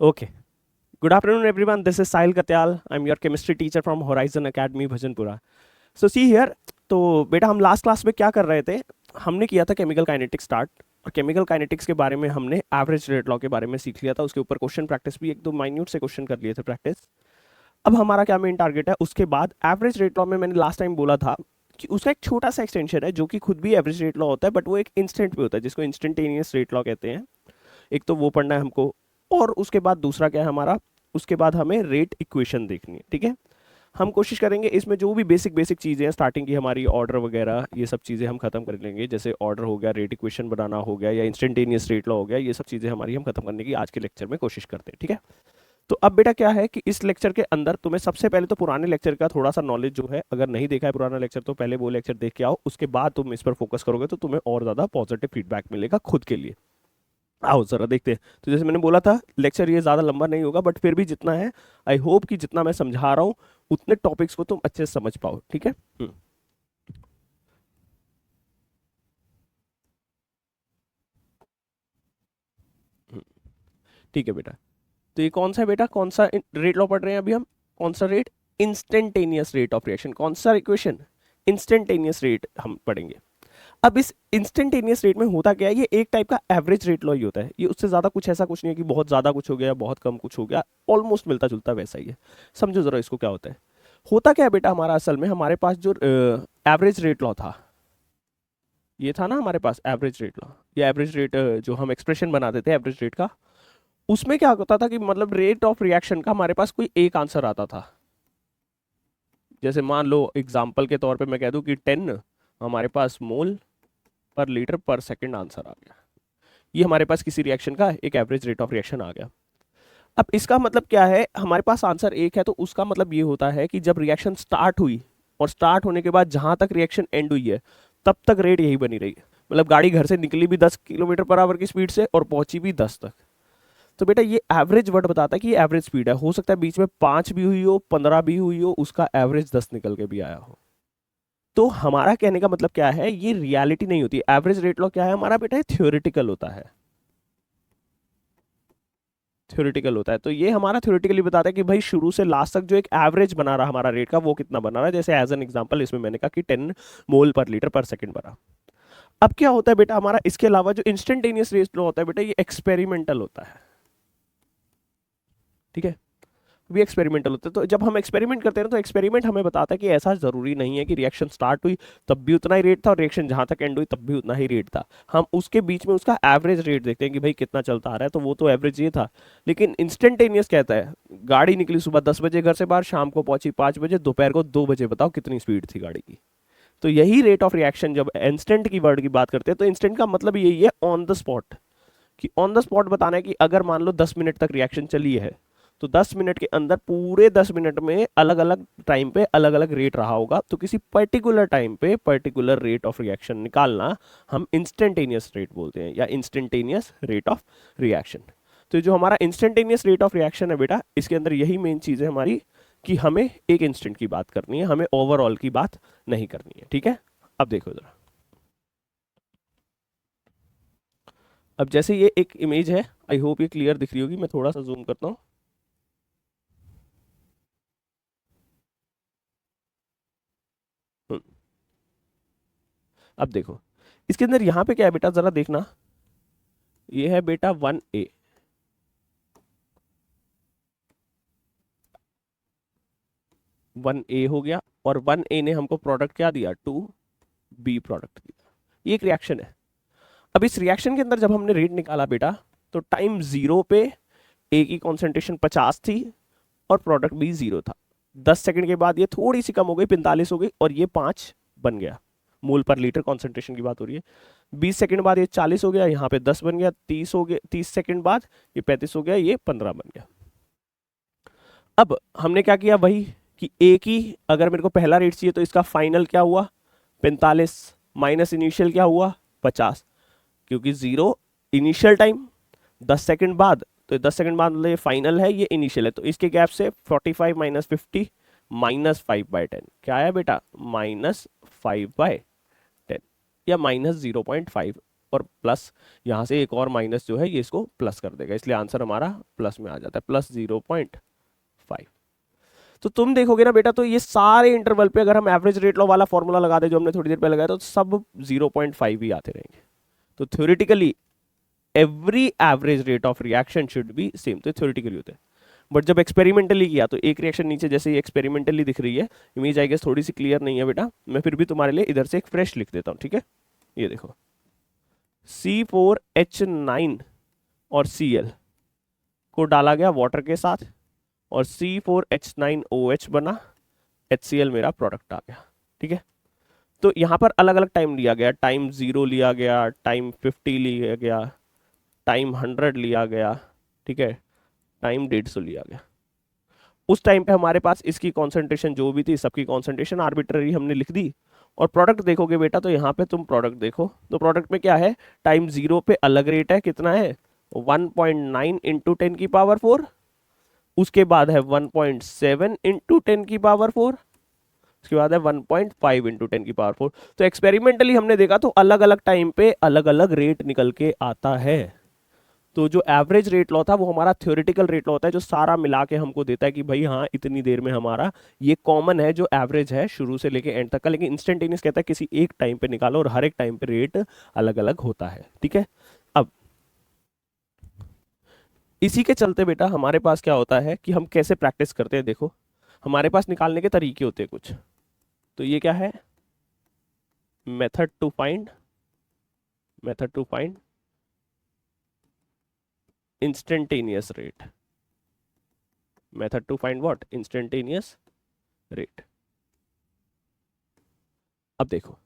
Okay. Good afternoon, everyone. This is Sahil Katyal. I'm your chemistry teacher from Horizon Academy, Bhajanpura. So see here. तो बेटा हम last class में क्या कर रहे थे? हमने किया था केमिकल काइनेटिक्स स्टार्ट, और केमिकल काइनेटिक्स के बारे में हमने एवरेज रेट लॉ के बारे में सीख लिया था। उसके ऊपर क्वेश्चन प्रैक्टिस भी एक दो माइन्यूट से क्वेश्चन कर लिए थे प्रैक्टिस। अब हमारा क्या मेन टारगेट है उसके बाद? एवरेज रेट लॉ में मैंने लास्ट टाइम बोला था कि उसका एक छोटा सा एक्सटेंशन है जो कि खुद भी एवरेज रेट लॉ होता है, बट वो एक इंस्टेंट पे होता है, जिसको इंस्टेंटेनियस रेट लॉ कहते हैं। एक तो वो पढ़ना है हमको, और उसके बाद दूसरा क्या है हमारा, उसके बाद हमें रेट इक्वेशन देखनी है। ठीक है, हम कोशिश करेंगे इसमें जो भी बेसिक बेसिक चीज़ें हैं स्टार्टिंग की हमारी, ऑर्डर वगैरह, ये सब चीज़ें हम खत्म कर लेंगे। जैसे ऑर्डर हो गया, रेट इक्वेशन बनाना हो गया, या इंस्टेंटेनियस रेट लॉ हो गया, ये सब चीज़ें हमारी हम खत्म करने की आज के लेक्चर में कोशिश करते हैं। ठीक है, तो अब बेटा क्या है कि इस लेक्चर के अंदर तुम्हें सबसे पहले तो पुराने लेक्चर का थोड़ा सा नॉलेज जो है, अगर नहीं देखा है पुराना लेक्चर तो पहले वो लेक्चर देख के आओ, उसके बाद तुम इस पर फोकस करोगे तो तुम्हें और ज़्यादा पॉजिटिव फीडबैक मिलेगा खुद के लिए। आओ जरा देखते हैं। तो जैसे मैंने बोला था, लेक्चर ये ज़्यादा लंबा नहीं होगा, बट फिर भी जितना है, आई होप कि जितना मैं समझा रहा हूँ उतने टॉपिक्स को तुम अच्छे से समझ पाओ। ठीक है। हम्म, ठीक है बेटा। तो ये कौन सा है बेटा, कौन सा रेट लॉ पढ़ रहे हैं अभी हम? कौन सा rate? Instantaneous rate of reaction. कौन सा इक्वेशन? इंस्टेंटेनियस रेट हम पढ़ेंगे। अब इस इंस्टेंटेनियस रेट में होता क्या है, ये एक टाइप का एवरेज रेट लॉ ही होता है। ये उससे ज़्यादा कुछ ऐसा कुछ नहीं है कि बहुत ज़्यादा कुछ हो गया, बहुत कम कुछ हो गया, ऑलमोस्ट मिलता जुलता वैसा ही है। समझो ज़रा इसको, क्या होता है। होता क्या है बेटा, हमारा असल में हमारे पास जो एवरेज रेट लॉ था, ये था ना हमारे पास एवरेज रेट लॉ। ये एवरेज रेट जो हम एक्सप्रेशन बनाते थे एवरेज रेट का, उसमें क्या होता था कि मतलब रेट ऑफ रिएक्शन का हमारे पास कोई एक आंसर आता था। जैसे मान लो एग्जाम्पल के तौर पे मैं कह दूं कि 10 हमारे पास मोल पर लीटर पर सेकंड आंसर आ गया। ये हमारे पास किसी रिएक्शन का एक एवरेज रेट ऑफ रिएक्शन आ गया। अब इसका मतलब क्या है, हमारे पास आंसर एक है तो उसका मतलब ये होता है कि जब रिएक्शन स्टार्ट हुई और स्टार्ट होने के बाद जहां तक रिएक्शन एंड हुई है, तब तक रेट यही बनी रही। मतलब गाड़ी घर से निकली भी 10 किलोमीटर पर आवर की स्पीड से और पहुंची भी 10 तक। तो बेटा ये एवरेज वर्ड बताता है कि ये एवरेज स्पीड है। हो सकता है बीच में 5 भी हुई हो, 15 भी हुई हो, उसका एवरेज 10 निकल के भी आया हो। तो हमारा कहने का मतलब क्या है, ये रियलिटी नहीं होती। एवरेज रेट लॉ क्या है हमारा बेटा, थ्योरेटिकल होता है। थ्योरेटिकल होता है, तो ये हमारा थ्योरेटिकली बताता है कि भाई शुरू से लास्ट तक जो एक एवरेज बना रहा हमारा रेट का, वो कितना बना रहा है। जैसे एज एन एग्जांपल इसमें मैंने कहा कि 10 मोल पर लीटर पर सेकंड बना। अब क्या होता है बेटा हमारा, इसके अलावा जो इंस्टेंटेनियस रेट लॉ होता है बेटा, ये एक्सपेरिमेंटल होता है। ठीक है, भी एक्सपेरिमेंटल होते हैं। तो जब हम एक्सपेरिमेंट करते हैं ना, तो एक्सपेरिमेंट हमें बताता है कि ऐसा जरूरी नहीं है कि रिएक्शन स्टार्ट हुई तब भी उतना ही रेट था और रिएक्शन जहां तक एंड हुई तब भी उतना ही रेट था। हम उसके बीच में उसका एवरेज रेट देखते हैं कि भाई कितना चलता आ रहा है, तो वो तो एवरेज ये था। लेकिन इंस्टेंटेनियस कहता है, गाड़ी निकली सुबह 10 बजे घर से बाहर, शाम को पहुंची 5 बजे, दोपहर को 2 बजे, बताओ कितनी स्पीड थी गाड़ी की। तो यही रेट ऑफ रिएक्शन, जब इंस्टेंट की वर्ड की बात करते हैं तो इंस्टेंट का मतलब यही है ऑन द स्पॉट। कि ऑन द स्पॉट बताना है कि अगर मान लो 10 मिनट तक रिएक्शन चली है, तो 10 मिनट के अंदर पूरे 10 मिनट में अलग अलग टाइम पे अलग अलग रेट रहा होगा, तो किसी पर्टिकुलर टाइम पे पर्टिकुलर रेट ऑफ रिएक्शन निकालना हम इंस्टेंटेनियस रेट बोलते हैं, या इंस्टेंटेनियस रेट ऑफ रिएक्शन। तो जो हमारा इंस्टेंटेनियस रेट ऑफ रिएक्शन है बेटा, इसके अंदर यही मेन चीज़ है हमारी, कि हमें एक इंस्टेंट की बात करनी है, हमें ओवरऑल की बात नहीं करनी है। ठीक है, अब देखो जरा। अब जैसे ये एक इमेज है, आई होप ये क्लियर दिख रही होगी, मैं थोड़ा सा जूम करता हूँ। हम्म, अब देखो इसके अंदर यहाँ पे क्या है बेटा, जरा देखना। ये है बेटा 1A। 1A हो गया, और 1A ने हमको प्रोडक्ट क्या दिया, 2B प्रोडक्ट दिया। ये एक रिएक्शन है। अब इस रिएक्शन के अंदर जब हमने रेट निकाला बेटा, तो टाइम 0 पे ए की कॉन्सेंट्रेशन 50 थी और प्रोडक्ट भी 0 था। 10 सेकंड के बाद ये थोड़ी सी कम हो गई, 45 हो गई, और ये 5 बन गया। मोल पर लीटर कॉन्सेंट्रेशन की बात हो रही है। 20 सेकंड बाद ये 40 हो गया, यहाँ पे 10 बन गया। 30 हो गया, 30 सेकंड बाद ये 35 हो गया, ये 15 बन गया। अब हमने क्या किया वही, कि एक ही, अगर मेरे को पहला रेट चाहिए तो इसका फाइनल क्या हुआ, 45, माइनस इनिशियल क्या हुआ, 50। क्योंकि 0 इनिशियल टाइम, 10 सेकंड बाद, तो 10 सेकंड बाद मतलब ये फाइनल है, ये इनिशियल है, तो इसके गैप से 45 - 50 -5/10 क्या है बेटा, -5/10, या -0.5। और प्लस यहाँ से एक और माइनस जो है ये इसको प्लस कर देगा, इसलिए आंसर हमारा प्लस में आ जाता है, प्लस 0.5। तो तुम देखोगे ना बेटा, तो ये सारे इंटरवल पे अगर हम एवरेज रेट लॉ वाला फॉर्मूला लगा दे जो हमने थोड़ी देर पहले लगाया, तो सब 0.5 ही आते रहेंगे। तो theoretically every average rate of reaction should be same, तो थ्योरेटिकली होते हैं। बट जब एक्सपेरिमेंटली किया तो एक रिएक्शन नीचे जैसे ये एक्सपेरिमेंटली दिख रही है, इमेज आई गेस थोड़ी सी क्लियर नहीं है बेटा, मैं फिर भी तुम्हारे लिए इधर से एक फ्रेश लिख देता हूँ, ठीक है। ये देखो C4H9 और Cl को डाला गया वाटर के साथ और C4H9OH बना, HCl मेरा प्रोडक्ट आ गया, ठीक है। तो यहाँ पर अलग अलग टाइम लिया गया, टाइम 0 लिया गया, टाइम 50 लिया गया, टाइम 100 लिया गया, ठीक है, टाइम 150 लिया गया। उस टाइम पे हमारे पास इसकी कॉन्सेंट्रेशन जो भी थी सबकी कॉन्सेंट्रेशन आर्बिट्ररी हमने लिख दी। और प्रोडक्ट देखोगे बेटा, तो यहाँ पे तुम प्रोडक्ट देखो, तो प्रोडक्ट में क्या है, टाइम 0 पे अलग रेट है, कितना है 1.9 इंटू 10 की पावर 4, उसके बाद है 1.7 इंटू 10 की पावर 4, उसके बाद है 1.5 इंटू 10 की पावर 4। तो एक्सपेरिमेंटली हमने देखा तो अलग अलग टाइम पे अलग अलग रेट निकल के आता है। तो जो एवरेज रेट लॉ था वो हमारा थ्योरेटिकल रेट लॉ होता है, जो सारा मिला के हमको देता है कि भाई हाँ इतनी देर में हमारा ये कॉमन है जो एवरेज है शुरू से लेके एंड तक का। लेकिन इंस्टेंटेनियस कहता है किसी एक टाइम पे निकालो और हर एक टाइम पे रेट अलग अलग होता है, ठीक है। अब इसी के चलते बेटा हमारे पास क्या होता है कि हम कैसे प्रैक्टिस करते हैं, देखो हमारे पास निकालने के तरीके होते हैं कुछ। तो ये क्या है, method to find instantaneous rate, method to find what, instantaneous rate. अब देखो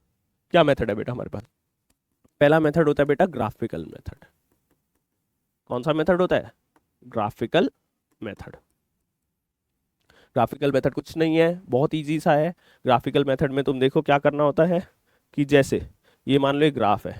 क्या मेथड है बेटा हमारे पास। पहला मेथड होता है बेटा ग्राफिकल मेथड। कौन सा मेथड होता है, ग्राफिकल मेथड। ग्राफिकल मेथड कुछ नहीं है, बहुत इजी सा है। ग्राफिकल मेथड में तुम देखो क्या करना होता है कि जैसे ये मान लो एक ग्राफ है,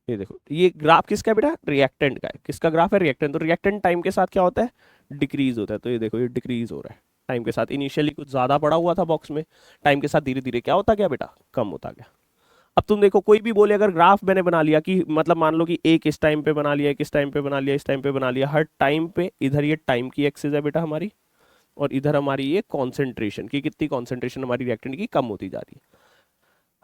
ये देखो ये ग्राफ किसका है बेटा, रिएक्टेंट का है। किसका ग्राफ है, रिएक्टेंट। तो रिएक्टेंट टाइम के साथ क्या होता है, डिक्रीज होता है। तो ये देखो ये डिक्रीज हो रहा है टाइम के साथ। इनिशियली कुछ ज्यादा पड़ा हुआ था बॉक्स में, टाइम के साथ धीरे धीरे क्या होता गया बेटा, कम होता गया। अब तुम देखो कोई भी बोले, अगर ग्राफ मैंने बना लिया कि मतलब मान लो कि एक इस टाइम पे बना लिया, एक इस टाइम पे बना लिया, इस टाइम पे बना लिया, हर टाइम पे इधर ये टाइम की एक्सिस है बेटा हमारी, और इधर हमारी ये कॉन्सेंट्रेशन की, कितनी कॉन्सेंट्रेशन हमारी रिएक्टेंट की कम होती जा रही है।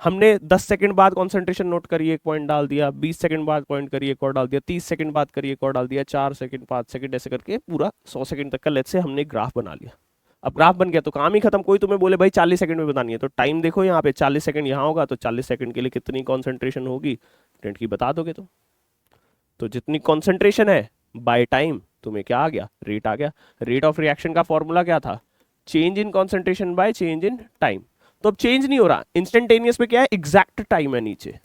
हमने 10 सेकंड बाद कॉन्सेंट्रेशन नोट करी, एक पॉइंट डाल दिया, 20 सेकंड बाद पॉइंट करी, एक और डाल दिया, 30 सेकंड बाद करी, एक और डाल दिया, 4 सेकंड 5 सेकंड ऐसे करके पूरा 100 सेकंड तक का लेट्स से हमने ग्राफ बना लिया। अब ग्राफ बन गया तो काम ही खत्म। कोई तुम्हें बोले भाई 40 सेकंड में बतानी है, तो टाइम देखो यहाँ पे 40 सेकंड यहाँ होगा, तो 40 सेकंड के लिए कितनी कॉन्सेंट्रेशन होगी टेंट की बता दोगे तुम। तो जितनी कॉन्सेंट्रेशन है बाय टाइम, तुम्हें क्या आ गया, रेट आ गया। रेट ऑफ रिएक्शन का फॉर्मूला क्या था, change in concentration by change in time. तो अब चेंज नहीं हो रहा, इंस्टेंटेनियस पे क्या है, एग्जैक्ट टाइम है नीचे,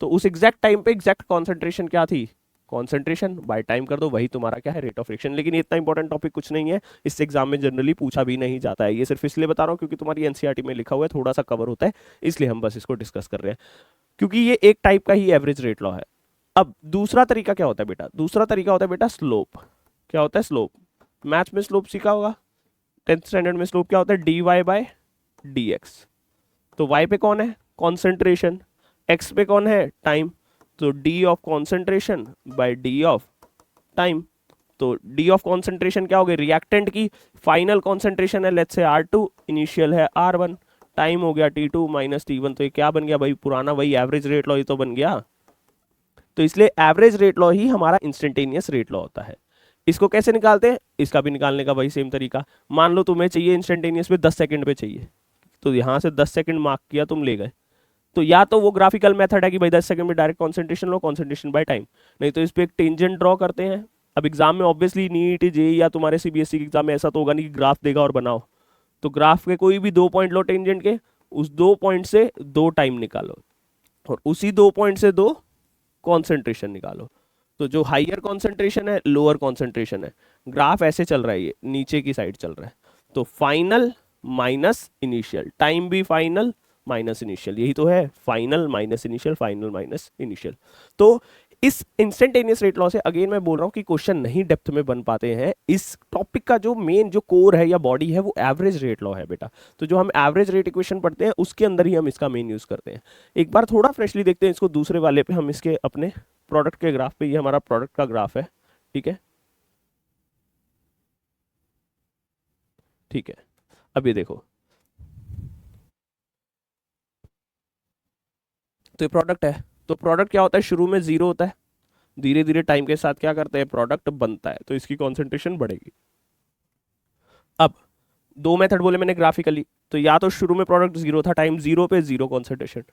तो उस एग्जैक्ट टाइम पे एग्जैक्ट कॉन्सेंट्रेशन क्या थी, कॉन्सेंट्रेशन बाय टाइम कर दो, वही तुम्हारा क्या है, रेट ऑफ रिएक्शन। लेकिन ये इतना इंपॉर्टेंट टॉपिक कुछ नहीं है, इस एग्जाम में जनरली पूछा भी नहीं जाता है। ये सिर्फ इसलिए बता रहा हूँ क्योंकि तुम्हारी एनसीईआरटी में लिखा हुआ है, थोड़ा सा कवर होता है, इसलिए हम बस इसको डिस्कस कर रहे हैं, क्योंकि ये एक टाइप का ही एवरेज रेट लॉ है। अब दूसरा तरीका क्या होता है बेटा, दूसरा तरीका होता है बेटा स्लोप। क्या होता है स्लोप, मैथ्स में स्लोप सीखा होगा, 10th स्टैंडर्ड में स्लोप क्या होता है, dy बाय dx। तो y पे कौन है, कॉन्सेंट्रेशन, x पे कौन है, टाइम, तो d of concentration bye d of time. तो d ऑफ कॉन्सेंट्रेशन क्या हो गया, रिएक्टेंट की फाइनल कॉन्सेंट्रेशन है लेट्स से R2, इनिशियल है R1, टाइम हो गया T2 माइनस T1। तो ये क्या बन गया भाई, पुराना वही एवरेज रेट लॉ ही तो बन गया। तो इसलिए एवरेज रेट लॉ ही हमारा इंस्टेंटेनियस रेट लॉ होता है। इसको कैसे निकालते हैं, इसका भी निकालने का वही सेम तरीका। मान लो तुम्हें चाहिए इंस्टेंटेनियस पे 10 सेकंड पे चाहिए, तो यहां से 10 सेकंड मार्क किया, तुम ले गए, तो या तो वो ग्राफिकल मेथड है कि भाई 10 सेकंड में direct concentration low, concentration by time, नहीं तो इस पे एक टेंजेंट ड्रॉ करते हैं। अब एग्जाम में ऑब्वियसली नीट जे या तुम्हारे सीबीएसई के एग्जाम में ऐसा तो होगा नहीं कि ग्राफ देगा और बनाओ, तो ग्राफ के कोई भी 2 पॉइंट लो टेंजेंट के, उस 2 पॉइंट से 2 टाइम निकालो, और उसी 2 पॉइंट से 2 कॉन्सेंट्रेशन निकालो। तो जो हाइयर कॉन्सेंट्रेशन है, लोअर कॉन्सेंट्रेशन है, ग्राफ ऐसे चल रहा है, ये नीचे की साइड चल रहा है, तो फाइनल माइनस इनिशियल, टाइम भी फाइनल माइनस इनिशियल, यही तो है final minus initial, final minus initial. तो इस इंस्टेंटेनियस रेट लॉ से अगेन मैं बोल रहा हूँ कि क्वेश्चन नहीं डेप्थ में बन पाते हैं। इस टॉपिक का जो मेन जो कोर है या बॉडी है वो एवरेज रेट लॉ है बेटा। तो जो हम एवरेज रेट इक्वेशन पढ़ते हैं उसके अंदर ही हम इसका मेन यूज करते हैं। एक बार थोड़ा फ्रेशली देखते हैं इसको दूसरे वाले पे, हम इसके अपने प्रोडक्ट के ग्राफ पे, ये हमारा प्रोडक्ट का ग्राफ है, ठीक है ठीक है। अब ये देखो, तो ये प्रोडक्ट है, तो प्रोडक्ट क्या होता है, शुरू में जीरो होता है, धीरे धीरे टाइम के साथ क्या करते हैं, प्रोडक्ट बनता है, तो इसकी कॉन्सेंट्रेशन बढ़ेगी। अब दो मेथड बोले मैंने ग्राफिकली, तो या तो शुरू में प्रोडक्ट जीरो था, टाइम जीरो पे जीरो कॉन्सेंट्रेशन,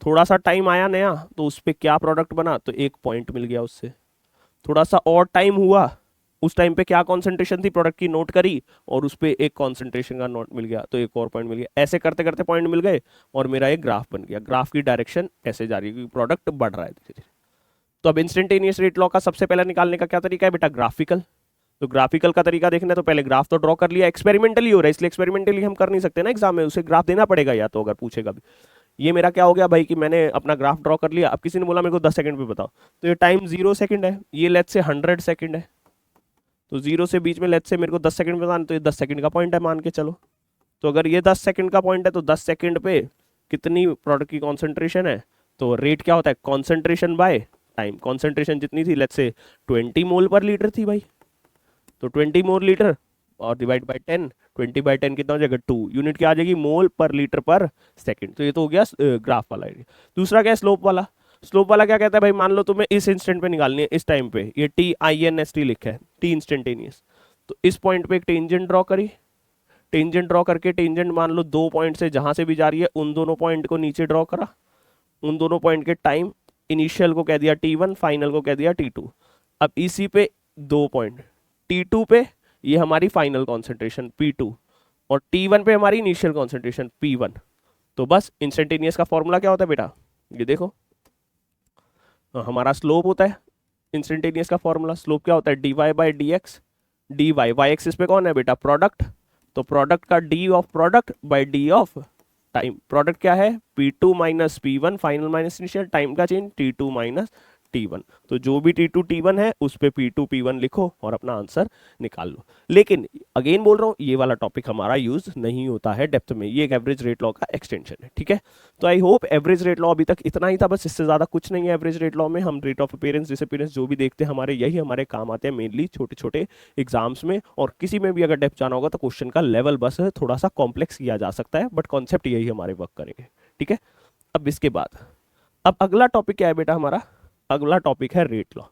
थोड़ा सा टाइम आया नया तो उस पर क्या प्रोडक्ट बना, तो एक पॉइंट मिल गया उससे, थोड़ा सा और टाइम हुआ, उस टाइम पे क्या कॉन्सेंट्रेशन थी प्रोडक्ट की, नोट करी, और उस पर एक कॉन्सेंट्रेशन का नोट मिल गया, तो एक और पॉइंट मिल गया, ऐसे करते करते पॉइंट मिल गए और मेरा एक ग्राफ बन गया। ग्राफ की डायरेक्शन ऐसे जा रही है क्योंकि प्रोडक्ट बढ़ रहा है धीरे धीरे। तो अब इंस्टेंटेनियस रेट लॉ का सबसे पहले निकालने का क्या तरीका है बेटा, ग्राफिकल। तो ग्राफिकल का तरीका देखना है तो पहले ग्राफ तो ड्रॉ कर लिया, एक्सपेरिमेंटली हो रहा है इसलिए एक्सपेरिमेंटली हम कर नहीं सकते ना एग्जाम में, उसे ग्राफ देना पड़ेगा या तो अगर पूछेगा भी। ये मेरा क्या हो गया भाई कि मैंने अपना ग्राफ ड्रॉ कर लिया। अब किसी ने बोला मेरे को 10 सेकंड पे बताओ, तो ये टाइम 0 सेकंड है, ये लेट्स से 100 सेकंड है, तो 0 से बीच में लेट्स से मेरे को 10 सेकंड बताना, तो ये 10 सेकंड का पॉइंट है मान के चलो। तो अगर ये 10 सेकंड का पॉइंट है तो 10 सेकंड पे कितनी प्रोडक्ट की कॉन्सेंट्रेशन है, तो रेट क्या होता है, कॉन्सेंट्रेशन बाय टाइम। कॉन्सेंट्रेशन जितनी थी लेट्स से 20 मोल पर लीटर थी भाई, तो 20 मोल लीटर और डिवाइड बाय 10, 20/10 कितना हो जाएगा, 2 यूनिट क्या आ जाएगी, मोल पर लीटर पर सेकंड। तो ये तो हो गया ग्राफ वाला एरिया। दूसरा क्या है, स्लोप वाला। स्लोप वाला क्या कहता है भाई, मान लो तुम्हें इस इंस्टेंट पे निकालनी है, इस टाइम पे, ये TINST लिखा है, टी इंस्टेंटेनियस, तो इस पॉइंट पे एक टेंजेंट ड्रॉ करी, टेंजेंट ड्रॉ करके टेंजेंट मान लो 2 पॉइंट से जहां से भी जा रही है उन दोनों पॉइंट को नीचे ड्रॉ करा, उन दोनों पॉइंट के टाइम, इनिशियल को कह दिया T1, फाइनल को कह दिया T2। अब इसी पे 2 पॉइंट, T2 पे ये हमारी फाइनल कॉन्सेंट्रेशन P2 और T1 पे हमारी इनिशियल कॉन्सेंट्रेशन P1। तो बस इंस्टेंटेनियस का फॉर्मूला क्या होता है बेटा, ये देखो, हमारा स्लोप होता है इंस्टेंटेनियस का फॉर्मूला। स्लोप क्या होता है, dy/dx, dy वाई एक्सिस पे कौन है बेटा, प्रोडक्ट, तो प्रोडक्ट का d of product by d of time. Product क्या है, P2 minus P1, final minus initial, time का चेंज T2 माइनस T1। तो जो भी T2 T1 है उस पे P2 P1 लिखो और अपना आंसर निकाल लो। लेकिन अगेन बोल रहा हूँ ये वाला टॉपिक हमारा यूज नहीं होता है डेप्थ में, ये एक एवरेज रेट लॉ का एक्सटेंशन है, ठीक है। तो I hope average rate law अभी तक इतना ही था, बस इससे ज्यादा कुछ नहीं है एवरेज रेट लॉ में। हम रेट ऑफ अपीयरेंस डिसअपीयरेंस जो भी देखते हैं हमारे, यही हमारे काम आते हैं मेनली छोटे छोटे एग्जाम्स में, और किसी में भी अगर डेप्थ जाना होगा तो क्वेश्चन का लेवल बस थोड़ा सा कॉम्प्लेक्स किया जा सकता है, बट कॉन्सेप्ट यही हमारे वर्क करेंगे, ठीक है। अब इसके बाद अब अगला टॉपिक क्या है बेटा हमारा, अगला टॉपिक है रेट लॉ।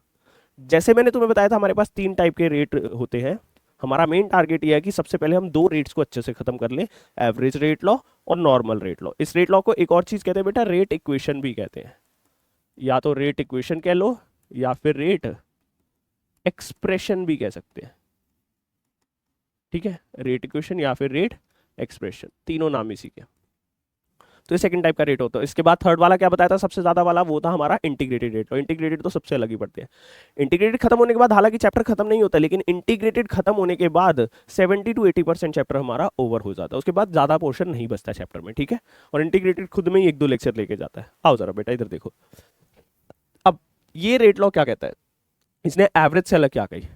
जैसे मैंने तुम्हें बताया था हमारे पास 3 टाइप के रेट होते हैं। हमारा मेन टारगेट ये है कि सबसे पहले हम 2 रेट्स को अच्छे से खत्म कर लें, एवरेज रेट लॉ और नॉर्मल रेट लॉ। इस रेट लॉ को एक और चीज कहते हैं बेटा, रेट इक्वेशन भी कहते हैं, या तो रेट इक्वेशन कह लो या फिर रेट एक्सप्रेशन भी कह सकते हैं, ठीक है। रेट इक्वेशन या फिर रेट एक्सप्रेशन, तीनों नाम इसी के। तो ये सेकंड टाइप का रेट होता है। इसके बाद थर्ड वाला क्या बताया था सबसे ज्यादा वाला, वो था हमारा इंटीग्रेटेड रेट। और इंटीग्रेटेड तो सबसे अलग ही पड़ते हैं। इंटीग्रेटेड खत्म होने के बाद, हालांकि चैप्टर खत्म नहीं होता, लेकिन इंटीग्रेटेड खत्म होने के बाद 70 to 80% चैप्टर हमारा ओवर हो जाता है, उसके बाद ज्यादा पोर्शन नहीं बचता चैप्टर में, ठीक है। और इंटीग्रेटेड खुद में ही 1-2 लेक्चर लेके जाता है। आओ जरा बेटा इधर देखो, अब ये रेट लॉ क्या कहता है, इसने एवरेज से अलग क्या कही।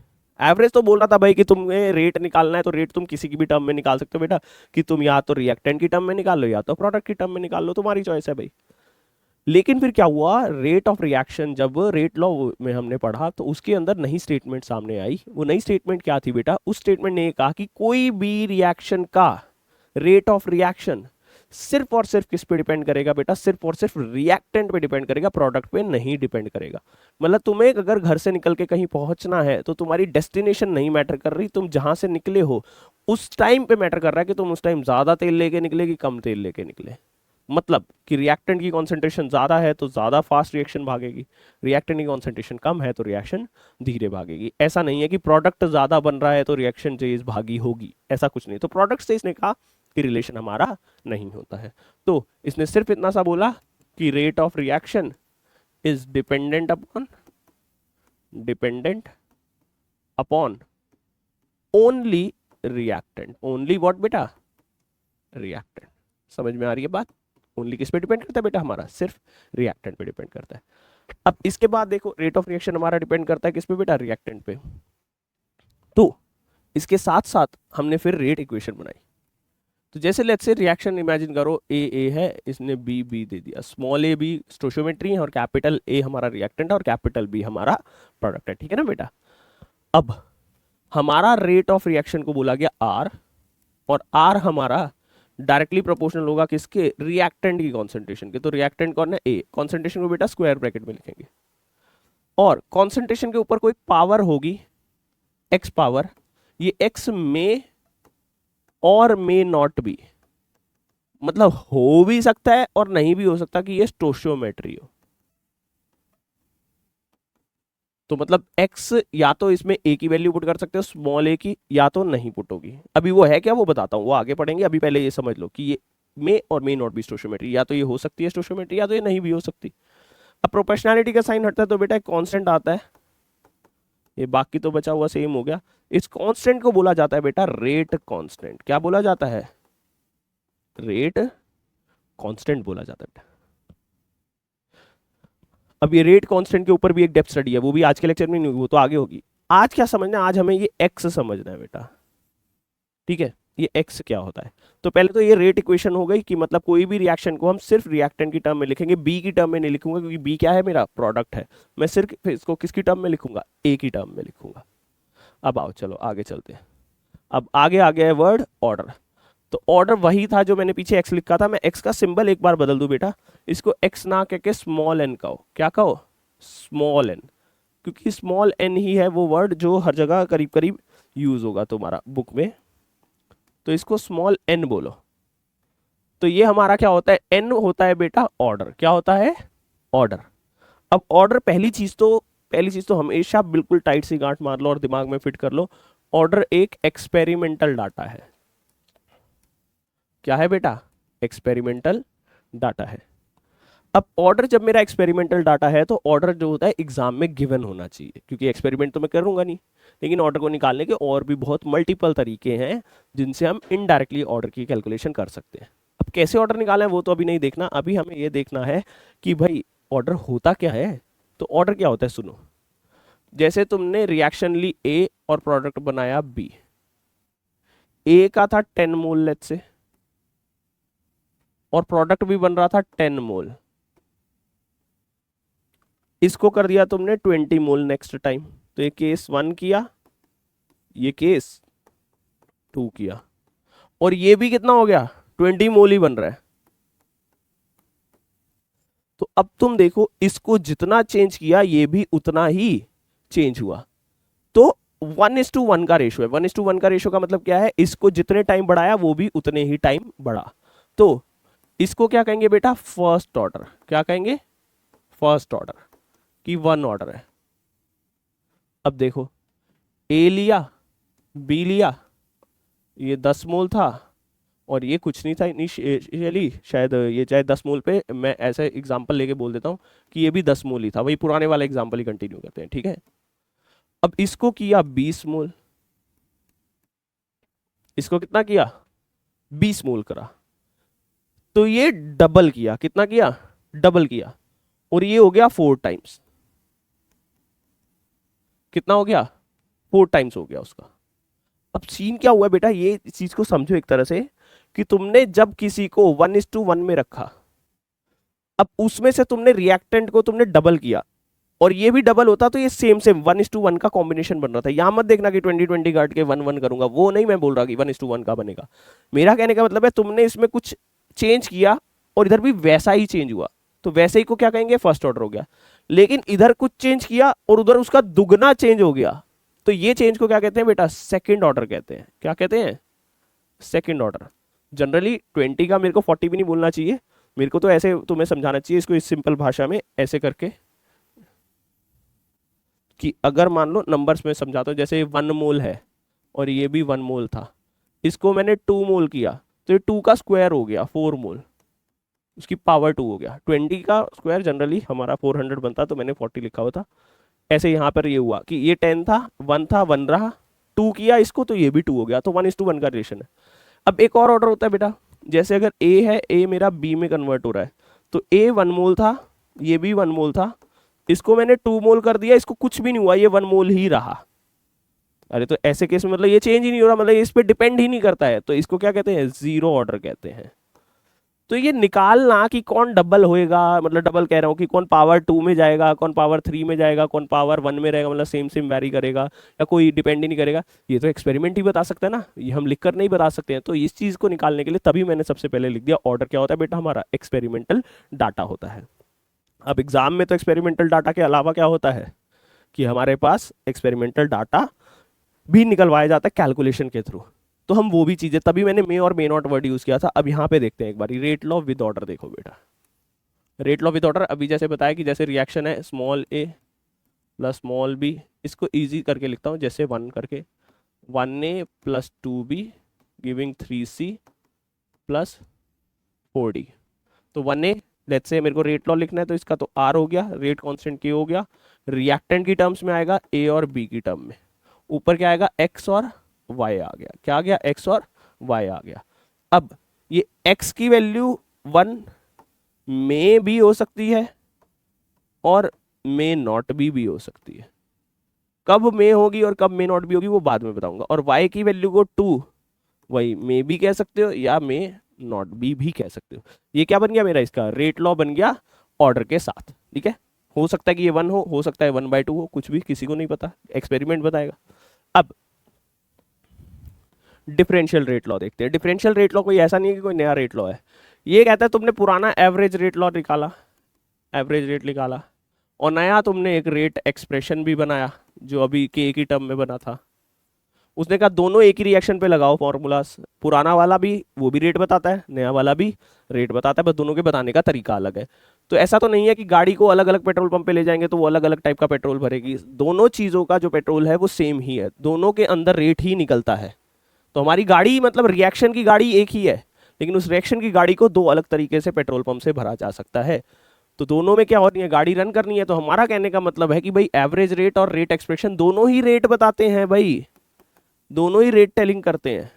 एवरेज तो बोल रहा था भाई कि तुम्हें रेट निकालना है तो रेट तुम किसी की भी टर्म में निकाल सकते हो बेटा, कि तुम या तो रिएक्टेंट की टर्म में निकाल लो या तो प्रोडक्ट की टर्म में निकाल लो, तुम्हारी चॉइस है भाई। लेकिन फिर क्या हुआ, रेट ऑफ रिएक्शन जब रेट लॉ में हमने पढ़ा तो उसके अंदर नई स्टेटमेंट सामने आई। वो नई स्टेटमेंट क्या थी बेटा, उस स्टेटमेंट ने कहा कि कोई भी रिएक्शन का रेट ऑफ रिएक्शन सिर्फ और सिर्फ किस पे डिपेंड करेगा बेटा, सिर्फ और सिर्फ रिएक्टेंट पे डिपेंड करेगा, प्रोडक्ट पे नहीं डिपेंड करेगा। मतलब तुम्हें अगर घर से निकल के कहीं पहुंचना है तो तुम्हारी डेस्टिनेशन नहीं मैटर कर रही, तुम जहां से निकले हो उस टाइम पे मैटर कर रहा है कि तुम उस टाइम ज्यादा तेल लेके निकले कि कम तेल लेके निकले। मतलब कि रिएक्टेंट की कॉन्सेंट्रेशन ज्यादा है तो ज्यादा फास्ट रिएक्शन भागेगी, रिएक्टेंट की कॉन्सेंट्रेशन कम है तो रिएक्शन धीरे भागेगी। ऐसा नहीं है कि प्रोडक्ट ज्यादा बन रहा है तो रिएक्शन तेज भागी होगी, ऐसा कुछ नहीं। तो प्रोडक्ट से इसने कहा कि रिलेशन हमारा नहीं होता है। तो इसने सिर्फ इतना सा बोला कि rate of reaction is dependent upon only reactant. Only what बेटा, रिएक्टेंट। समझ में आ रही है बात, ओनली किस पे डिपेंड करता है बेटा हमारा, सिर्फ रिएक्टेंट पे डिपेंड करता है। अब इसके बाद देखो रेट ऑफ रिएक्शन हमारा डिपेंड करता है किस पे बेटा, रिएक्टेंट पे। तो इसके साथ साथ हमने फिर रेट इक्वेशन बनाई। तो जैसे लेट्स से रिएक्शन इमेजिन करो, ए है, इसने बी दे दिया, स्मॉल ए बी स्टोइचियोमेट्री है और कैपिटल ए हमारा रिएक्टेंट है और कैपिटल बी हमारा प्रोडक्ट है, ठीक है ना बेटा। अब हमारा रेट ऑफ रिएक्शन को बोला गया आर, और आर हमारा डायरेक्टली प्रोपोर्शनल होगा किसके, रिएक्टेंट की कॉन्सेंट्रेशन के। तो रिएक्टेंट कौन है, ए। कॉन्सेंट्रेशन को बेटा स्क्वायर ब्रैकेट में लिखेंगे, और कॉन्सेंट्रेशन के ऊपर कोई पावर होगी एक्स पावर, ये एक्स में और मे नॉट बी, मतलब हो भी सकता है और नहीं भी हो सकता कि ये स्टोइचियोमेट्री हो। तो मतलब x या तो इसमें a की वैल्यू पुट कर सकते हो स्मॉल a की, या तो नहीं पुट होगी। अभी वो है क्या वो बताता हूँ, वो आगे पढ़ेंगे। अभी पहले ये समझ लो कि ये मे और मे नॉट बी स्टोइचियोमेट्री, या तो ये हो सकती है स्टोइचियोमेट्री या तो ये नहीं भी हो सकती। अब प्रोपोर्शनैलिटी का साइन हटता है तो बेटा एक कांस्टेंट आता है, ये बाकी तो बचा हुआ सेम हो गया। इस कांस्टेंट को बोला जाता है बेटा रेट कांस्टेंट। क्या बोला जाता है, रेट कांस्टेंट बोला जाता है बेटा। अब ये रेट कांस्टेंट के ऊपर भी एक डेप्थ स्टडी है, वो भी आज के लेक्चर में नहीं होगी, वो तो आगे होगी। आज क्या समझना है, आज हमें ये एक्स समझना है बेटा, ठीक है। ये एक्स क्या होता है, तो पहले तो ये रेट इक्वेशन हो गई कि मतलब कोई भी रिएक्शन को हम सिर्फ रिएक्टेंट की टर्म में लिखेंगे, बी की टर्म में नहीं लिखूंगा, क्योंकि बी क्या है, मेरा प्रोडक्ट है। मैं सिर्फ इसको किसकी टर्म में लिखूंगा, ए की टर्म में लिखूंगा। अब आओ चलो आगे चलते हैं। अब आगे आ गया है वर्ड ऑर्डर। तो ऑर्डर वही था जो मैंने पीछे एक्स लिखा था, मैं एक्स का सिंबल एक बार बदल दूं बेटा, इसको एक्स ना कह के स्मॉल एन कहो। क्या कहो, स्मॉल एन, क्योंकि स्मॉल एन ही है वो वर्ड जो हर जगह करीब करीब यूज होगा तुम्हारा बुक में, तो इसको स्मॉल एन बोलो। तो ये हमारा क्या होता है, एन होता है बेटा ऑर्डर। क्या होता है, ऑर्डर। अब ऑर्डर पहली चीज तो हमेशा बिल्कुल टाइट सी गांठ मार लो और दिमाग में फिट कर लो, ऑर्डर एक एक्सपेरिमेंटल डाटा है। क्या है बेटा, एक्सपेरिमेंटल डाटा है। अब ऑर्डर जब मेरा एक्सपेरिमेंटल डाटा है तो ऑर्डर जो होता है एग्जाम में गिवन होना चाहिए, क्योंकि एक्सपेरिमेंट तो मैं करूंगा नहीं। लेकिन ऑर्डर को निकालने के और भी बहुत मल्टीपल तरीके हैं जिनसे हम इनडायरेक्टली ऑर्डर की कैलकुलेशन कर सकते हैं। अब कैसे ऑर्डर निकालें वो तो अभी नहीं देखना, अभी हमें ये देखना है कि भाई ऑर्डर होता क्या है। तो ऑर्डर क्या होता है सुनो, जैसे तुमने रिएक्शन ली ए और प्रोडक्ट बनाया बी, ए का था 10 मोल लेट से, और प्रोडक्ट भी बन रहा था 10 मोल, इसको कर दिया तुमने 20 मोल नेक्स्ट टाइम। तो ये केस 1 किया, ये केस 2 किया, और ये भी कितना हो गया, 20 मोल ही बन रहा है। तो अब तुम देखो इसको जितना चेंज किया ये भी उतना ही चेंज हुआ। तो 1:1 का रेशो है। 1:1 का रेशो का मतलब क्या है, इसको जितने टाइम बढ़ाया वो भी उतने ही टाइम बढ़ा। तो इसको क्या कहेंगे बेटा, फर्स्ट ऑर्डर। क्या कहेंगे, फर्स्ट ऑर्डर की 1 ऑर्डर है। अब देखो ए लिया, बी लिया, ये 10 मोल था और ये कुछ नहीं था इनिशियली, शायद ये चाहे 10 मोल पे, मैं ऐसे एग्जांपल लेके बोल देता हूँ कि ये भी 10 मोल ही था, वही पुराने वाला एग्जांपल ही कंटिन्यू करते हैं, ठीक है। अब इसको किया 20 मोल, इसको कितना किया, 20 मोल करा, तो ये डबल किया, कितना किया, डबल किया, और ये हो गया 4 टाइम्स। कितना हो गया, 4 टाइम्स हो गया उसका। अब सीन क्या हुआ बेटा, ये चीज को समझो एक तरह से कि तुमने जब किसी को 1:1 में रखा, अब उसमें से तुमने रिएक्टेंट को तुमने डबल किया, और ये भी डबल होता तो ये सेम 1:1 का कॉम्बिनेशन बन रहा था। यहां मत देखना कि 20-20 काट के 1:1 करूंगा, वो नहीं मैं बोल रहा कि 1:1 का बनेगा। मेरा कहने का मतलब है तुमने इसमें कुछ चेंज किया और इधर भी वैसा ही चेंज हुआ, तो वैसे ही को क्या कहेंगे, फर्स्ट ऑर्डर हो गया। लेकिन इधर कुछ चेंज किया और उधर उसका दुगना चेंज हो गया, तो ये चेंज को क्या कहते हैं बेटा, सेकंड ऑर्डर कहते हैं। क्या कहते हैं, सेकंड ऑर्डर। जनरली 20 का मेरे को 40 भी नहीं बोलना चाहिए, मेरे को तो ऐसे तुम्हें समझाना चाहिए इसको इस सिंपल भाषा में, ऐसे करके कि अगर मान लो नंबर्स में समझाता हूँ, जैसे 1 मोल है और ये भी 1 मोल था, इसको मैंने 2 मोल किया, तो ये 2 का स्क्वायर हो गया 4 मोल, उसकी पावर 2 हो गया। 20 का स्क्वायर जनरली हमारा 400 बनता, तो मैंने 40 लिखा हुआ था। ऐसे यहाँ पर ये हुआ कि ये 10 था, 1 रहा, 2 किया इसको तो ये भी 2 हो गया, तो 1:1 का रिलेशन है। अब एक और ऑर्डर होता है बेटा, जैसे अगर ए है, ए मेरा बी में कन्वर्ट हो रहा है, तो ए 1 मोल था, ये भी 1 मोल था, इसको मैंने 2 मोल कर दिया, इसको कुछ भी नहीं हुआ, ये 1 मोल ही रहा। अरे तो ऐसे केस में मतलब ये चेंज ही नहीं हो रहा, मतलब ये इस पे डिपेंड ही नहीं करता है, तो इसको क्या कहते हैं, जीरो ऑर्डर कहते हैं। तो ये निकालना कि कौन डबल होएगा, मतलब डबल कह रहा हूँ कि कौन पावर 2 में जाएगा, कौन पावर 3 में जाएगा, कौन पावर 1 में रहेगा, मतलब सेम सेम वैरी करेगा या कोई डिपेंड ही नहीं करेगा, ये तो एक्सपेरिमेंट ही बता सकता है ना, ये हम लिख कर नहीं बता सकते हैं। तो इस चीज़ को निकालने के लिए तभी मैंने सबसे पहले लिख दिया ऑर्डर क्या होता है बेटा, हमारा एक्सपेरिमेंटल डाटा होता है। अब एग्जाम में तो एक्सपेरिमेंटल डाटा के अलावा क्या होता है कि हमारे पास एक्सपेरिमेंटल डाटा भी निकलवाया जाता है कैलकुलेशन के थ्रू, तो हम वो भी चीजें, तभी मैंने मे और मे नॉट वर्ड यूज किया था। अब यहाँ पे देखते हैं एक बार रेट लॉ विद ऑर्डर। देखो बेटा, रेट लॉ विद ऑर्डर अभी जैसे बताया कि जैसे रिएक्शन है स्मॉल ए प्लस स्मॉल बी, इसको इजी करके लिखता हूँ जैसे 1 करके, 1a plus 2b giving 3c plus 4d। तो 1a, लेट्स से मेरे को रेट लॉ लिखना है तो इसका तो r हो गया, रेट कांस्टेंट k हो गया, रिएक्टेंट की टर्म्स में आएगा a और b की टर्म में, ऊपर क्या आएगा x और y आ गया, क्या आ गया, x और y आ गया। अब ये x की वैल्यू 1 में भी हो सकती है और मे नॉट भी हो सकती है, कब में होगी और कब मे नॉट भी होगी वो बाद में बताऊंगा। और y की वैल्यू को 2 वही मे भी कह सकते हो या मे नॉट भी कह सकते हो। ये क्या बन गया मेरा, इसका रेट लॉ बन गया ऑर्डर के साथ, ठीक है। हो सकता है कि ये 1 हो सकता है 1/2 हो, कुछ भी किसी को नहीं पता, एक्सपेरिमेंट बताएगा। अब डिफरेंशियल रेट लॉ देखते हैं। डिफरेंशियल रेट लॉ कोई ऐसा नहीं है कि कोई नया रेट लॉ है, ये कहता है तुमने पुराना एवरेज रेट लॉ निकाला, एवरेज रेट निकाला, और नया तुमने एक रेट एक्सप्रेशन भी बनाया जो अभी के की टर्म में बना था। उसने कहा दोनों एक ही रिएक्शन पे लगाओ फॉर्मूलाज, पुराना वाला भी वो भी रेट बताता है, नया वाला भी रेट बताता है, बस दोनों के बताने का तरीका अलग है। तो ऐसा तो नहीं है कि गाड़ी को अलग अलग पेट्रोल पंप पे ले जाएंगे तो वो अलग अलग टाइप का पेट्रोल भरेगी, दोनों चीज़ों का जो पेट्रोल है वो सेम ही है, दोनों के अंदर रेट ही निकलता है। तो हमारी गाड़ी मतलब रिएक्शन की गाड़ी एक ही है, लेकिन उस रिएक्शन की गाड़ी को दो अलग तरीके से पेट्रोल पंप से भरा जा सकता है। तो दोनों में क्या होती है, गाड़ी रन करनी है, तो हमारा कहने का मतलब है कि भाई एवरेज रेट और रेट एक्सप्रेशन दोनों ही रेट बताते हैं भाई, दोनों ही रेट टेलिंग करते हैं।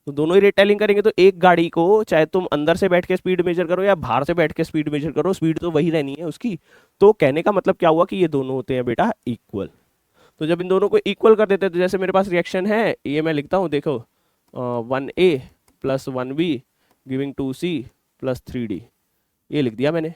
तो दोनों ही रेट टेलिंग करेंगे तो एक गाड़ी को चाहे तुम अंदर से बैठ के स्पीड मेजर करो या बाहर से बैठ के स्पीड मेजर करो, स्पीड तो वही रहनी है उसकी। तो कहने का मतलब क्या हुआ कि ये दोनों होते हैं बेटा इक्वल। तो जब इन दोनों को इक्वल कर देते हैं तो जैसे मेरे पास रिएक्शन है, ये मैं लिखता हूँ देखो 1a plus 1b giving 2c plus 3d, ये लिख दिया मैंने।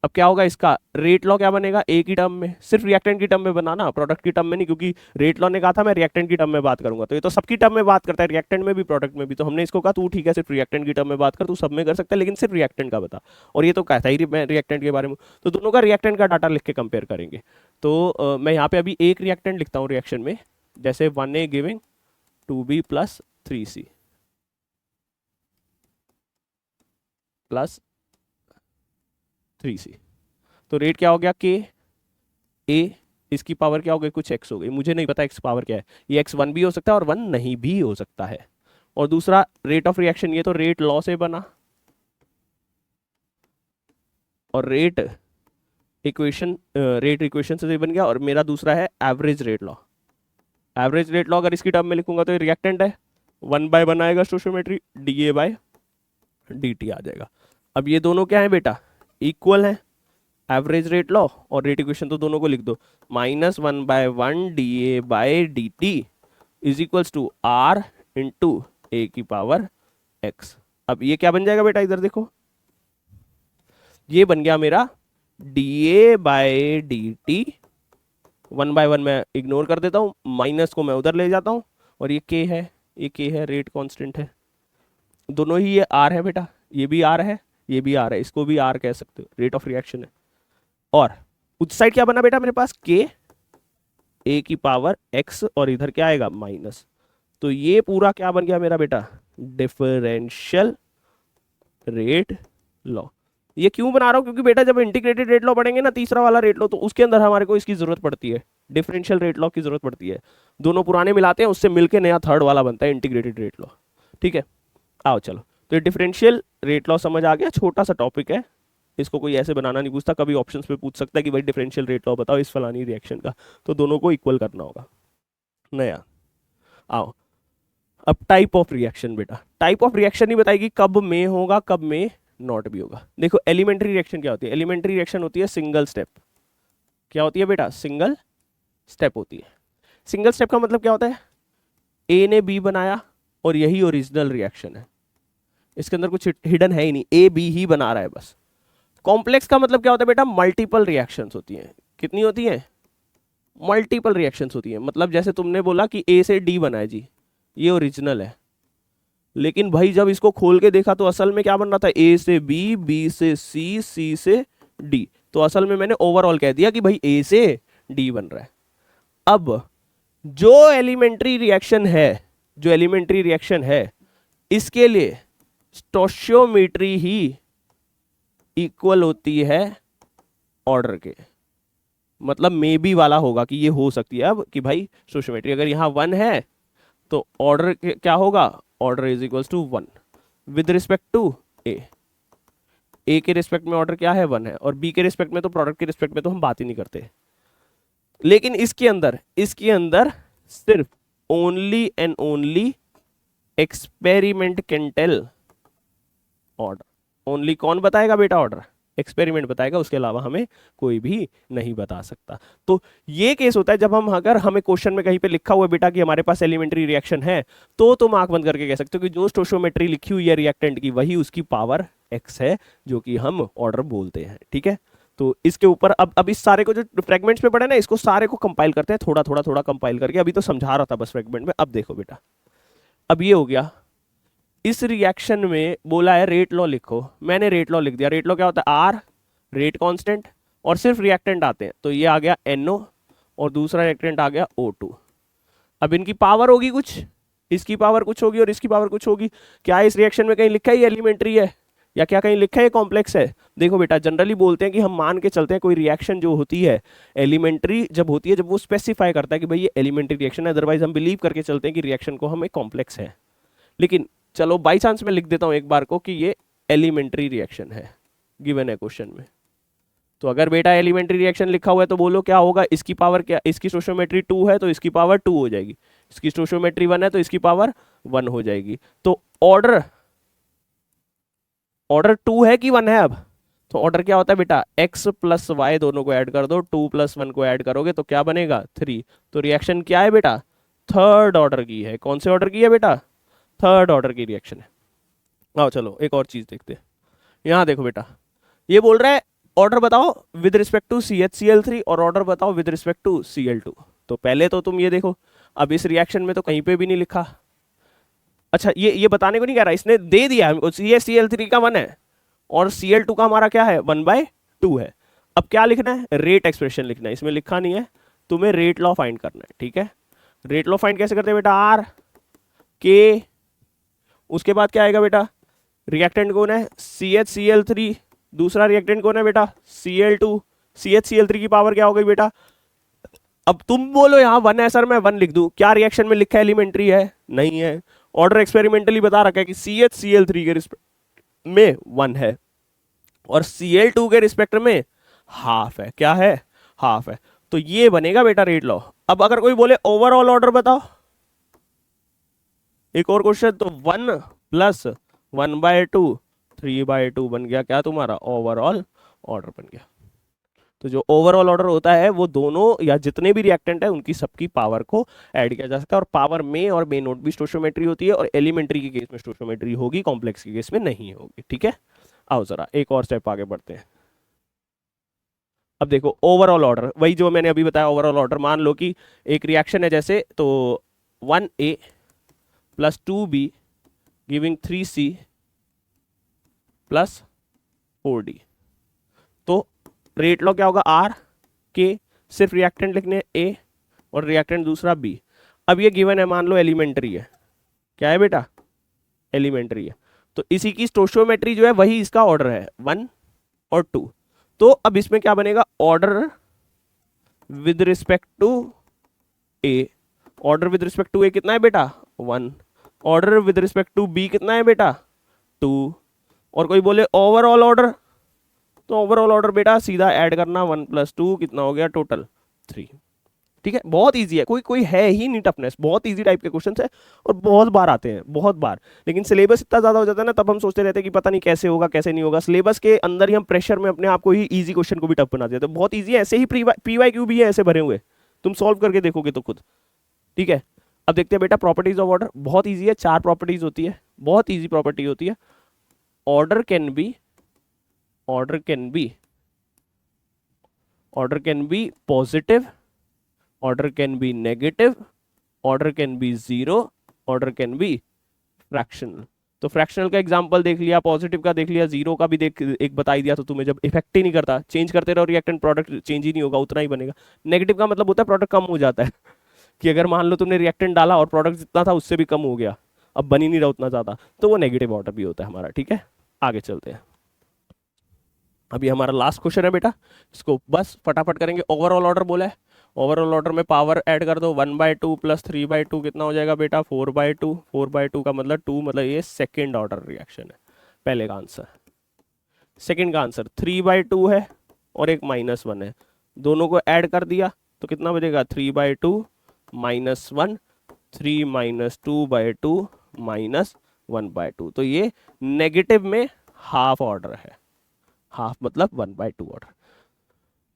अब क्या होगा, इसका रेट लॉ क्या बनेगा, ए की टर्म में, सिर्फ रिएक्टेंट की टर्म में बनाना, प्रोडक्ट की टर्म में नहीं, क्योंकि रेट लॉ ने कहा था मैं रिएक्टेंट की टर्म में बात करूंगा, तो ये तो सबकी टर्म में बात करता है, रिएक्टेंट में भी प्रोडक्ट में भी। तो हमने इसको कहा तू ठीक है सिर्फ रिएक्टेंट की टर्म में बात कर, तू सब में कर सकता है लेकिन सिर्फ रिएक्टेंट का बता, और ये तो कहता ही मैं रिएक्टेंट के बारे में। तो दोनों का रिएक्टेंट का डाटा लिख के कंपेयर करेंगे। तो मैं यहाँ पे अभी एक रिएक्टेंट लिखता हूँ रिएक्शन में, जैसे 1a giving 2b plus 3c plus 3c। तो रेट क्या हो गया, के ए, इसकी पावर क्या हो गई, कुछ एक्स हो गई, मुझे नहीं पता एक्स पावर क्या है, ये एक्स 1 भी हो सकता है और 1 नहीं भी हो सकता है। और दूसरा रेट ऑफ रिएक्शन, ये तो रेट लॉ से बना और रेट इक्वेशन से बन गया, और मेरा दूसरा है average rate law. Average rate law अगर इसकी टर्म में लिखूंगा तो ये रिएक्टेंट है, 1/1 आएगा स्टोइचियोमेट्री, dA/dt आ जाएगा। अब ये दोनों क्या है बेटा, इक्वल है, एवरेज रेट लॉ और रेट इक्वेशन तो दोनों को लिख दो, -1/1 dA/dt is equals to R into A की पावर x। अब ये क्या बन जाएगा बेटा, इधर देखो, ये बन गया मेरा dA/dt, 1/1 मैं इग्नोर कर देता हूँ, माइनस को मैं उधर ले जाता हूँ, और ये k है, रेट कांस्टेंट है, दोनों ही ये R है बेटा, ये भी R है, ये भी R है, इसको भी R कह सकते हो, रेट ऑफ रिएक्शन है। और उस साइड क्या बना बेटा मेरे पास, k a की पावर x, और इधर क्या आएगा माइनस। तो ये पूरा क्या बन गया मेरा बेटा, डिफरेंशियल रेट लॉ। ये क्यों बना रहा हूं, क्योंकि बेटा जब इंटीग्रेटेड रेट लॉ पढ़ेंगे ना, तीसरा वाला रेट लॉ, तो उसके अंदर हमारे को इसकी जरूरत पड़ती है, डिफरेंशियल रेट लॉ की जरूरत पड़ती है। दोनों पुराने मिलाते हैं, उससे मिलके नया थर्ड वाला बनता है इंटीग्रेटेड रेट लॉ, ठीक है। आओ चलो, तो ये डिफरेंशियल रेट लॉ समझ आ गया, छोटा सा टॉपिक है, इसको कोई ऐसे बनाना नहीं पूछता, कभी ऑप्शंस पे पूछ सकता है कि भाई डिफरेंशियल रेट लॉ बताओ इस फलानी रिएक्शन का, तो दोनों को इक्वल करना होगा नया। आओ अब टाइप ऑफ रिएक्शन, बेटा टाइप ऑफ रिएक्शन ही बताएगी कब में होगा कब में नॉट भी होगा। देखो एलिमेंट्री रिएक्शन क्या होती है, एलिमेंट्री रिएक्शन होती है सिंगल स्टेप। क्या होती है बेटा, सिंगल स्टेप होती है। सिंगल स्टेप का मतलब क्या होता है, ए ने बी बनाया और यही ओरिजिनल रिएक्शन है, इसके अंदर कुछ हिडन है ही नहीं, ए बी ही बना रहा है बस। कॉम्प्लेक्स का मतलब क्या होता है बेटा, मल्टीपल रिएक्शंस होती हैं। कितनी होती हैं, मल्टीपल रिएक्शंस होती हैं। मतलब जैसे तुमने बोला कि ए से डी बना है जी, ये ओरिजिनल है, लेकिन भाई जब इसको खोल के देखा तो असल में क्या बन रहा था, ए से बी, बी से सी, सी से डी। तो असल में मैंने ओवरऑल कह दिया कि भाई ए से डी बन रहा है। अब जो एलिमेंट्री रिएक्शन है, जो एलिमेंट्री रिएक्शन है, इसके लिए स्टोशियोमेट्री ही इक्वल होती है ऑर्डर के। मतलब मे बी वाला होगा कि ये हो सकती है अब कि भाई स्टोशियोमेट्री अगर यहाँ 1 है तो ऑर्डर क्या होगा, order is equals to 1 with respect to A. A के रिस्पेक्ट में ऑर्डर क्या है, 1 है, और बी के रिस्पेक्ट में तो प्रोडक्ट के रिस्पेक्ट में तो हम बात ही नहीं करते। लेकिन इसके अंदर सिर्फ only and only experiment can tell order. Only कौन बताएगा बेटा ऑर्डर, एक्सपेरिमेंट बताएगा, उसके अलावा हमें कोई भी नहीं बता सकता। तो ये केस होता है जब हम, अगर हमें क्वेश्चन में कहीं पे लिखा हुआ है बेटा कि हमारे पास एलिमेंट्री रिएक्शन है, तो तुम आंख बंद करके कह सकते हो कि जो स्टोशियोमेट्री लिखी हुई है रिएक्टेंट की वही उसकी पावर x है, जो कि हम ऑर्डर बोलते हैं। ठीक है, तो इसके ऊपर अब इस सारे को जो फ्रेगमेंट्स में पढ़े ना, इसको सारे को कंपाइल करते हैं, थोड़ा थोड़ा थोड़ा कंपाइल करके। अभी तो समझा रहा था बस फ्रेगमेंट में। अब देखो बेटा, अब ये हो गया, इस रिएक्शन में बोला है रेट लॉ लिखो, मैंने रेट लॉ लिख दिया। रेट लॉ क्या होता है, आर रेट कांस्टेंट, और सिर्फ रिएक्टेंट आते हैं, तो ये आ गया NO और दूसरा रिएक्टेंट आ गया O2। अब इनकी पावर होगी कुछ, इसकी पावर कुछ होगी और इसकी पावर कुछ होगी। क्या इस रिएक्शन में कहीं लिखा है ये एलिमेंट्री है, या क्या कहीं लिखा है ये कॉम्प्लेक्स है? देखो बेटा, जनरली बोलते हैं कि हम मान के चलते हैं कोई रिएक्शन जो होती है एलिमेंट्री जब होती है, जब वो स्पेसिफाई करता है कि भाई ये एलिमेंट्री रिएक्शन है, अदरवाइज हम बिलीव करके चलते हैं कि रिएक्शन को हमें कॉम्प्लेक्स है। लेकिन चलो बाई चांस मैं लिख देता हूं एक बार को कि ये एलिमेंट्री रिएक्शन है, गिवन है क्वेश्चन में। तो अगर बेटा एलिमेंट्री रिएक्शन लिखा हुआ है तो बोलो क्या होगा, इसकी पावर क्या, इसकी स्टोशियोमेट्री 2 है तो इसकी पावर 2 हो जाएगी, इसकी स्टोशियोमेट्री 1 है तो इसकी पावर 1 हो जाएगी। तो ऑर्डर 2 है कि 1 है? अब तो ऑर्डर क्या होता है बेटा, x प्लस वाई दोनों को ऐड कर दो, 2 प्लस 1 को ऐड करोगे तो क्या बनेगा, 3। तो रिएक्शन क्या है बेटा, थर्ड ऑर्डर की है। कौन से ऑर्डर की है बेटा, थर्ड ऑर्डर की रिएक्शन है। आओ चलो एक और चीज देखते हैं। यहां देखो बेटा, ये बोल रहा है ऑर्डर बताओ विद रिस्पेक्ट टू CH_Cl3 और ऑर्डर बताओ विद रिस्पेक्ट टू Cl2। तो पहले तो तुम ये देखो, अब इस रिएक्शन में तो कहीं पे भी नहीं लिखा। अच्छा, ये बताने को नहीं कह रहा, इसने दे दिया हमको CH_Cl3 का 1 है और Cl2 का हमारा क्या है, 1/2 है। अब क्या लिखना है, रेट एक्सप्रेशन लिखना है, इसमें लिखा नहीं है, तुम्हें रेट लॉ फाइंड करना है। ठीक है, रेट लॉ फाइंड कैसे करते हैं बेटा, R K, उसके बाद क्या आएगा बेटा, रिएक्टेंट कौन है, CH_Cl3, दूसरा रिएक्टेंट कौन है बेटा, Cl2। CH_Cl3 की पावर क्या हो गई बेटा, अब तुम बोलो यहाँ 1 है सर, मैं 1 लिख दूं, क्या रिएक्शन में लिखा है एलिमेंट्री है, नहीं है। ऑर्डर एक्सपेरिमेंटली बता रखा है कि CH_Cl3 के रिस्पेक्ट में 1 है और Cl2 के रिस्पेक्ट में हाफ है। क्या है, हाफ है। तो ये बनेगा बेटा रेट लॉ। अब अगर कोई बोले ओवरऑल ऑर्डर बताओ, एक और क्वेश्चन, तो 1 प्लस 1/2 3/2 बन गया क्या तुम्हारा, ओवरऑल ऑर्डर बन गया। तो जो ओवरऑल ऑर्डर होता है वो दोनों या जितने भी रिएक्टेंट है उनकी सबकी पावर को ऐड किया जा सकता है, और पावर में और मे नोट भी स्टोशियोमेट्री होती है, और एलिमेंट्री के केस में स्टोशियोमेट्री होगी, कॉम्प्लेक्स के केस में नहीं होगी। ठीक है, आओ जरा एक और स्टेप आगे बढ़ते हैं। अब देखो ओवरऑल ऑर्डर, वही जो मैंने अभी बताया ओवरऑल ऑर्डर। मान लो कि एक रिएक्शन है जैसे, तो 1A plus 2B giving 3C plus 4D। तो रेट लॉ क्या होगा, R K, सिर्फ रिएक्टेंट लिखने A और रिएक्टेंट दूसरा B। अब ये गिवन है, मान लो एलिमेंट्री है। क्या है बेटा, एलिमेंट्री है, तो इसी की स्टोशियोमेट्री जो है वही इसका ऑर्डर है, 1 और 2। तो अब इसमें क्या बनेगा, order with respect to A। Order with respect to A कितना है बेटा, 1। Order with respect to B कितना है बेटा, 2। और कोई बोले ओवरऑल ऑर्डर, तो ओवरऑल ऑर्डर बेटा सीधा ऐड करना, 1 + 2 कितना हो गया टोटल, 3। ठीक है, बहुत इजी है, कोई कोई है ही नहीं टफनेस, बहुत इजी टाइप के क्वेश्चन है और बहुत बार आते हैं, बहुत बार। लेकिन सिलेबस इतना ज्यादा हो जाता है ना, तब हम सोचते रहते हैं कि पता नहीं कैसे होगा कैसे नहीं होगा। सिलेबस के अंदर ही हम प्रेशर में अपने आप को ही इजी क्वेश्चन को भी टफ बना देते हैं। बहुत ईजी है, ऐसे ही PYQ भी है ऐसे भरे हुए, तुम सॉल्व करके देखोगे तो खुद। ठीक है, अब देखते हैं बेटा प्रॉपर्टीज ऑफ ऑर्डर। बहुत ईजी है, 4 प्रॉपर्टीज होती है, बहुत ईजी प्रॉपर्टी होती है। Order can be positive, order can be negative, order can be zero, order can be fractional। तो फ्रैक्शनल का एग्जांपल देख लिया, पॉजिटिव का देख लिया, जीरो का भी देख एक बताई दिया। तो तुम्हें जब इफेक्ट ही नहीं करता, चेंज करते रहो रिएक्टेंट, प्रोडक्ट चेंज ही नहीं होगा, उतना ही बनेगा। नेगेटिव का मतलब होता है प्रोडक्ट कम हो जाता है कि अगर मान लो तुमने रिएक्टेंट डाला और प्रोडक्ट जितना था उससे भी कम हो गया, अब बन ही नहीं रहा उतना ज्यादा, तो वो नेगेटिव ऑर्डर भी होता है हमारा। ठीक है, आगे चलते हैं। अभी हमारा लास्ट क्वेश्चन है बेटा, इसको बस फटाफट करेंगे। ओवरऑल ऑर्डर बोला है, ओवरऑल ऑर्डर में पावर ऐड कर दो, 1/2 प्लस 3/2 कितना हो जाएगा बेटा, 4/2। 4/2 का मतलब 2, मतलब ये सेकेंड ऑर्डर रिएक्शन है, पहले का आंसर। सेकेंड का आंसर 3/2 है और एक -1 है, दोनों को ऐड कर दिया तो कितना बचेगा, 3/2 -1, 3 - 2/2 -1/2। तो ये नेगेटिव में हाफ ऑर्डर है, हाफ मतलब 1/2 ऑर्डर।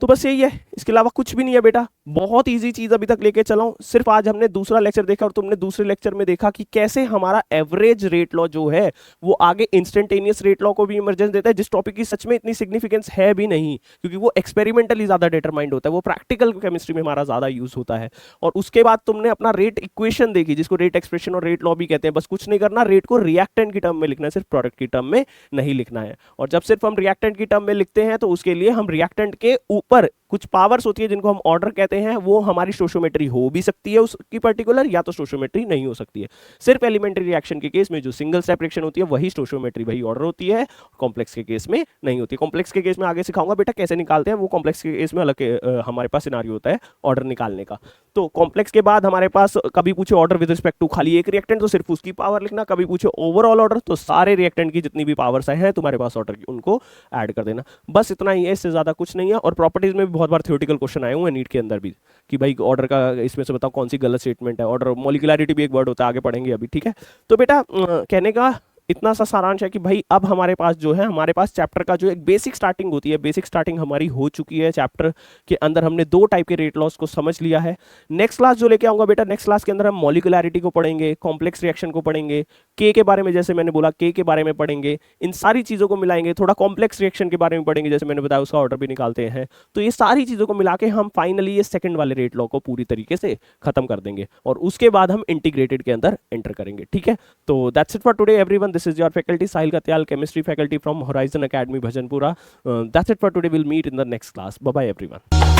तो बस यही है, इसके अलावा कुछ भी नहीं है बेटा। बहुत इजी चीज अभी तक लेके चला हूं। सिर्फ आज हमने दूसरा लेक्चर देखा और तुमने दूसरे लेक्चर में देखा कि कैसे हमारा एवरेज रेट लॉ जो है वो आगे इंस्टेंटेनियस रेट लॉ को भी इमरजेंस देता है, जिस टॉपिक की सच में इतनी सिग्निफिकेंस है भी नहीं, क्योंकि वो एक्सपेरिमेंटली ज्यादा डिटरमाइंड होता है, वो प्रैक्टिकल केमिस्ट्री में हमारा ज्यादा यूज होता है। और उसके बाद तुमने अपना रेट इक्वेशन देखी, जिसको रेट एक्सप्रेशन और रेट लॉ भी कहते हैं। बस कुछ नहीं करना, रेट को रिएक्टेंट की टर्म में लिखना है, सिर्फ प्रोडक्ट की टर्म में नहीं लिखना है। और जब सिर्फ हम रिएक्टेंट की टर्म में लिखते हैं तो उसके लिए हम रिएक्टेंट के ऊपर कुछ पावर्स होती है जिनको हम ऑर्डर कहते हैं, वो हमारी स्टोइचियोमेट्री हो भी सकती है उसकी पर्टिकुलर, या तो स्टोइचियोमेट्री नहीं हो सकती है। सिर्फ एलिमेंट्री रिएक्शन के केस में जो सिंगल स्टेप रिएक्शन होती है वही स्टोइचियोमेट्री, वही ऑर्डर होती है, कॉम्प्लेक्स के केस में नहीं होती। कॉम्प्लेक्स के केस में आगे सिखाऊंगा बेटा कैसे निकालते हैं, वो कॉम्प्लेक्स के केस में अलग हमारे पास सिनारियो होता है ऑर्डर निकालने का। तो कॉम्प्लेक्स के बाद हमारे पास कभी पूछे ऑर्डर विद रिस्पेक्ट टू खाली एक रिएक्टेंट तो सिर्फ उसकी पावर लिखना, कभी पूछे ओवरऑल ऑर्डर तो सारे रिएक्टेंट की जितनी भी पावर्स हैं तुम्हारे पास ऑर्डर की उनको ऐड कर देना। बस इतना ही है, इससे ज्यादा कुछ नहीं है। और प्रॉपर्टीज में भी बहुत बार थ्योरेटिकल क्वेश्चन आए हुए हैं नीट के अंदर भी कि भाई ऑर्डर का इसमें से बताओ कौन सी गलत स्टेटमेंट है। ऑर्डर मॉलिक्यूलरिटी भी एक वर्ड होता है, आगे पढ़ेंगे अभी। ठीक है, तो बेटा कहने का इतना सा सारांश है कि भाई अब हमारे पास जो है, हमारे पास चैप्टर का जो एक बेसिक स्टार्टिंग होती है, बेसिक स्टार्टिंग हमारी हो चुकी है। चैप्टर के अंदर हमने 2 टाइप के रेट लॉस को समझ लिया है। नेक्स्ट क्लास जो लेके आऊंगा बेटा, नेक्स्ट क्लास के अंदर हम मॉलिक्यूलरिटी को पढ़ेंगे, कॉम्प्लेक्स रिएक्शन को पढ़ेंगे, के बारे में जैसे मैंने बोला के बारे में पढ़ेंगे, इन सारी चीजों को मिलाएंगे। थोड़ा कॉम्प्लेक्स रिएक्शन के बारे में पढ़ेंगे, जैसे मैंने बताया उसका ऑर्डर भी निकालते हैं। तो ये सारी चीजों को मिला के हम फाइनली ये सेकंड वाले रेट लॉ को पूरी तरीके से खत्म कर देंगे और उसके बाद हम इंटीग्रेटेड के अंदर एंटर करेंगे। ठीक है, तो that's it for today everyone, this is your faculty Sahil Katyal, chemistry faculty from Horizon Academy, Bhajanpura. That's it for today. We'll meet in the next class. Bye bye everyone.